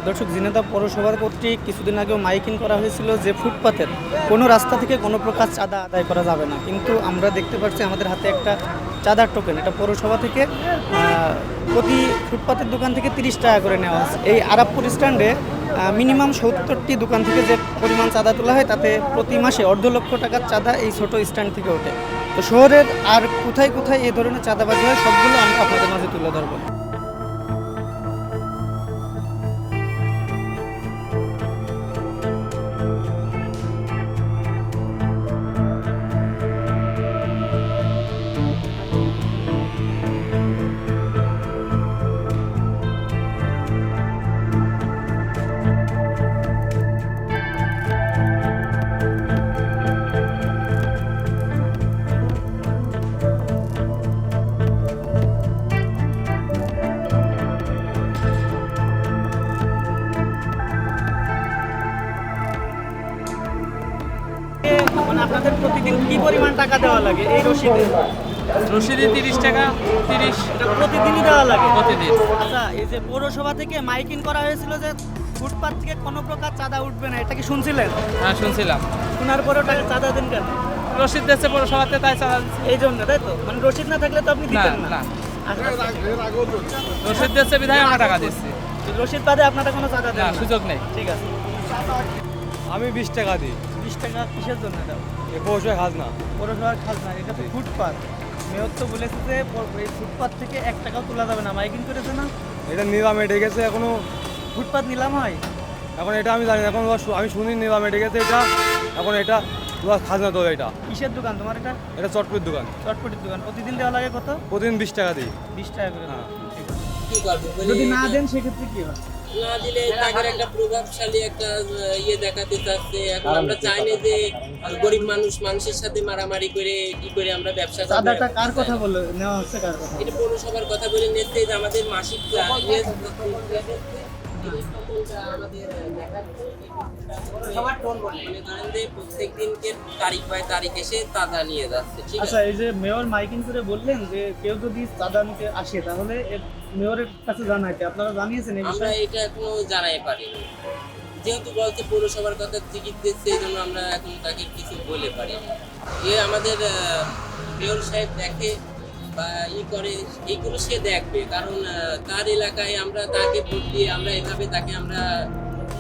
দর্শক, ঝিনাইদহ পৌরসভার কর্তৃক কিছুদিন আগেও মাইকিং করা হয়েছিল যে ফুটপাতের কোনো রাস্তা থেকে কোনো প্রকার চাঁদা আদায় করা যাবে না, কিন্তু আমরা দেখতে পাচ্ছি আমাদের হাতে একটা চাঁদার টোকেন। এটা পৌরসভা থেকে প্রতি ফুটপাতের দোকান থেকে 30 টাকা করে নেওয়া হচ্ছে। এই আরাবপুর স্ট্যান্ডে মিনিমাম 70টি দোকান থেকে যে পরিমাণ চাঁদা তোলা হয় তাতে প্রতি মাসে 1.5 লক্ষ টাকার চাঁদা এই ছোট স্ট্যান্ড থেকে ওঠে। তো শহরের আর কোথায় কোথায় এই ধরনের চাঁদাবাজি হয় সবগুলো আমরা আপনাদের মাঝে তুলে ধরবো। মানে আপনাদের প্রতিদিন কি পরিমাণ টাকা দেওয়া লাগে এই রসিদে? রসিদে 30 টাকা। 30 এটা প্রতিদিনই দেওয়া লাগে? প্রতিদিন। আচ্ছা, এই যে পৌরসভা থেকে মাইকিং করা হয়েছিল যে ফুটপাত থেকে কোনো প্রকার চাঁদা উঠবে না, এটা কি শুনছিলেন? হ্যাঁ, শুনছিলাম। শোনার পরেও টাকা চাঁদা দেন কেন? রসিদ দিচ্ছে পৌরসভাতে, তাই চাঁদা দিচ্ছি। এই জন্য, তাই তো? মানে রসিদ না থাকলে তো আপনি না দিতেন না? না, আচ্ছা, রসিদ দিচ্ছে বিধায় আমরা টাকা দিচ্ছি। রসিদ বাদে আপনারা কোনো চাঁদা দেন না, না? সুযোগ নেই। ঠিক আছে। আমি 20 টাকা দিই। 20 টাকা কিসের জন্য দাও? এ পৌঁছায় খাজনা। পৌরসভার খাজনা, এটা তো ফুটপাত। মেয়র তো বলেছে যে এই ফুটপাত থেকে 1 টাকাও তোলা যাবে না, মাইকিং করেছে না? এটা নিলামে ডেকেছে এখনো। ফুটপাত নিলাম হয়? এখন এটা আমি জানি না, এখন আমি শুনি নিলামে ডেকেছে এটা। এখন এটা তোমার খাজনা তোলে। এটা কিসের দোকান তোমার? এটা এটা চটপুর দোকান। চটপটির দোকান। প্রতিদিন দেওয়া লাগে কত? প্রতিদিন 20 টাকা দিই। 20 টাকা করে। হ্যাঁ। কি করবে বলে যদি না দেন সেক্ষেত্রে কি হয়? না দিলে তাদের একটা প্রভাবশালী একটা ইয়ে দেখাতে চাচ্ছে। এখন আমরা চাই না যে গরিব মানুষের সাথে মারামারি করে কি করে আমরা ব্যবসা করব। চাঁদাটা কার কথা বলে নেওয়া হচ্ছে? কার কথা? এটা পৌরসভার কথা বলে নিচ্ছে যে আমাদের মাসিক ইয়ে আমাদের সবার টোন বলে মনে করেন যে প্রত্যেক দিনকে তারিখ বাই তারিখ এসে চাঁদা নিয়ে যাচ্ছে। ঠিক আচ্ছা, আছে, এই যে মেয়র মাইকিং করে বললেন যে কেউ যদি চাঁদা নিতে আসে তাহলে মেয়রের কাছে জানাইতে, আপনারা জানিয়েছেন এই আমরা বিষয়ে? এটা এখনো জানাই পারিনি, যেহেতু বলছে পৌরসভার কথা টিকিট দিচ্ছে এই জন্য আমরা এখন তাকে কিছু বলে পারিনি। এ আমাদের মেয়র সাহেব দেখে বা ই করে, এইগুলো সে দেখবে, কারণ তার এলাকায় আমরা তাকে ভোট দিয়ে আমরা এভাবে তাকে আমরা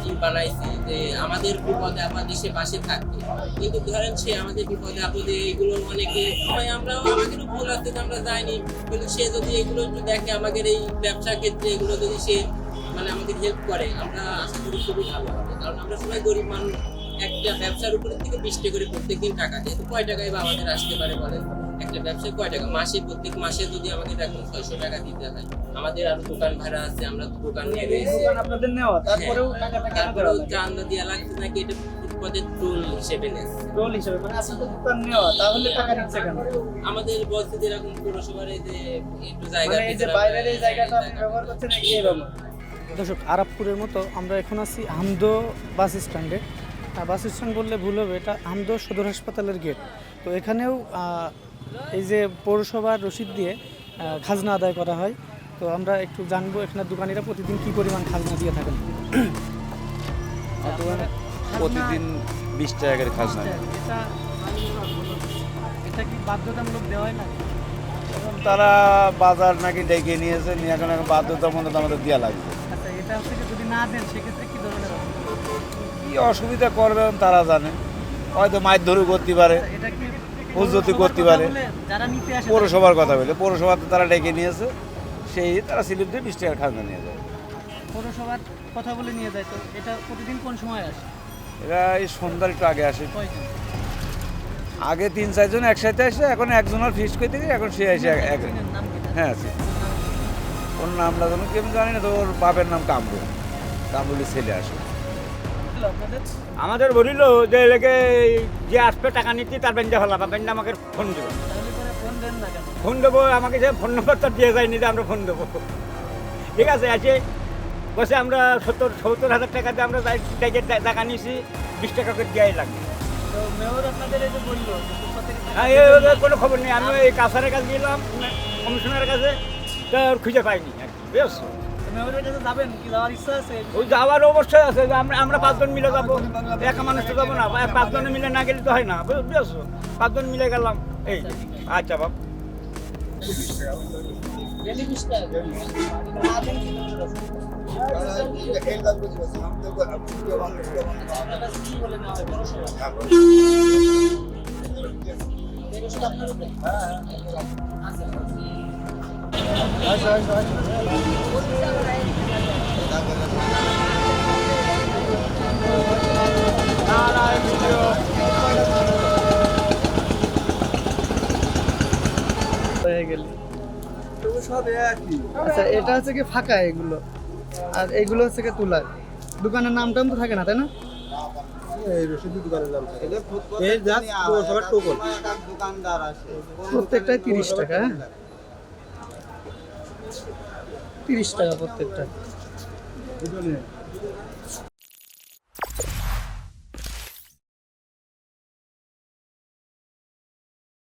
ই বানাইছি যে আমাদের বিপদে আপদে সে পাশে থাকবে। কিন্তু ধরেন সে আমাদের বিপদে আপদে এইগুলো অনেকে সময় আমরাও আমাদেরও ভুল আছে যে আমরা যাইনি, কিন্তু সে যদি এগুলো একটু দেখে আমাদের এই ব্যবসা ক্ষেত্রে এগুলো যদি সে মানে আমাদের হেল্প করে, আমরা আশা করি খুবই ভালো হবে। কারণ আমরা সবাই গরিব মানুষ, একটা ব্যবসার উপরের থেকে 20 টাকা করে প্রত্যেকদিন টাকা দেয়, তো কয় টাকায় বা আমাদের আসতে পারে বলেন? একটা ব্যবসায় কয় টাকা মাসে, প্রত্যেক মাসে যদি আমাদের এখন 600 টাকা দিতে হয়, আমাদের আরো দোকান ভাড়া আছে, আমরা তো দোকান নিয়ে রয়েছি, দোকান আপনাদের নেওয়া, তারপরেও টাকাটা কেন দেওয়া তারপরেও লাগে? চান্দা দেওয়া লাগছে নাকি এটা ফুটপাতের টোল হিসেবে নেছে। রোল হিসেবে, মানে আপনাদের দোকান নেওয়া, তাহলে টাকা নিচ্ছে কেন? আমাদের বলছে যে এরকম পৌরসভার এই যে একটু জায়গা মানে এই যে বাইরের এই জায়গাটা আপনি ব্যবহার করছেন এই ব্যবহার। দর্শক, আরাবপুরের মতো আমরা এখন আছি হামদো বাস স্ট্যান্ডে। বাস স্ট্যান্ড বললে ভুল হবে, এটা হামদো সদর হাসপাতালের গেট। তো এখানেও এই যে পৌরসভার রসিদ দিয়ে খাজনা আদায় করা হয়। তো আমরা একটু জানবো এখানে দোকানিরা প্রতিদিন কি পরিমাণ খাজনা দিয়ে থাকেন। প্রতিদিন 20 টাকা করে খাজনা। এটা কি বাধ্যতামূলক দেওয়া হয় না? এখন তারা বাজার নাকি ডেকে নিয়েছে, নিয়ে এখন বাধ্যতামূলক আমাদের দেওয়া লাগবে। আচ্ছা, এটা হচ্ছে কি যদি না দেন সেক্ষেত্রে কি ধরনের হবে? কি অসুবিধা করবে তারা জানে, হয়তো মায়ের ধরে করতে পারে, আচ্ছা, এটা কি হুজুতি পৌরসভার করতে কথা পারে। বলে যারা নিতে আসে পৌরসভার কথা বলে, পৌরসভাতে তারা ডেকে নিয়েছে, সেই তারা স্লিপ দিয়ে 20 টাকার খাজনা নিয়ে যায়। পৌরসভার কথা বলে নিয়ে যায়। তো এটা প্রতিদিন কোন সময় আসে? এরা এই সন্ধ্যার একটু আগে আসে। কয়জন? আগে 3-4 জন একসাথে আসে, এখন একজনের ফিক্স করতে গিয়ে এখন সে এসে একজনের নাম কি? হ্যাঁ আছে। ওর নামটা যেন কি আমি জানি না, তো ওর বাপের নাম কামরুল। কামরুলের ছেলে আসে। আপনাদের আমাদের বলিল যে এলাকে যে আসবে টাকা নিচ্ছি তার বেঞ্জা হলাম, বেঞ্জা আমাকে ফোন দেবো। তাহলে পরে ফোন দেন না কেন? ফোন দেবো, আমাকে যে ফোন নম্বর তো দিয়ে যায়নি যে আমরা ফোন দেবো। ঠিক আছে, আছে বসে আমরা 70,000 টাকা দিয়ে আমরা টাকা নিয়েছি, 20 টাকা করে দেওয়াই লাগবে। তো মেয়র আপনাদের এই যে বললো যে ফুটপাত থেকে টাকা হ্যাঁ, কোনো খবর নেই। আমি এই কাছারের কাছে গেলাম কমিশনারের কাছে, তো খুঁজে পাইনি আর কি, বুঝছো। মেয়রের কাছে যাবেন কি যাওয়ার ইচ্ছা আছে? ওই যাওয়ার অবশ্যই আছে যে আমরা 5 জন মিলে যাবো, একা মানুষ তো যাবো না, 5 জনে মিলে না গেলে তো হয় না, বুঝছো? 5 জন মিলে গেলাম এই। আচ্ছা বাপ, হয়ে গেলে আচ্ছা, এটা হচ্ছে কি ফাঁকা এগুলো, আর এগুলো হচ্ছে কি তুলার। দোকানের নাম টাম তো থাকে না, তাই না? প্রত্যেকটাই 30 টাকা। হ্যাঁ, 30 টাকা প্রত্যেকটা।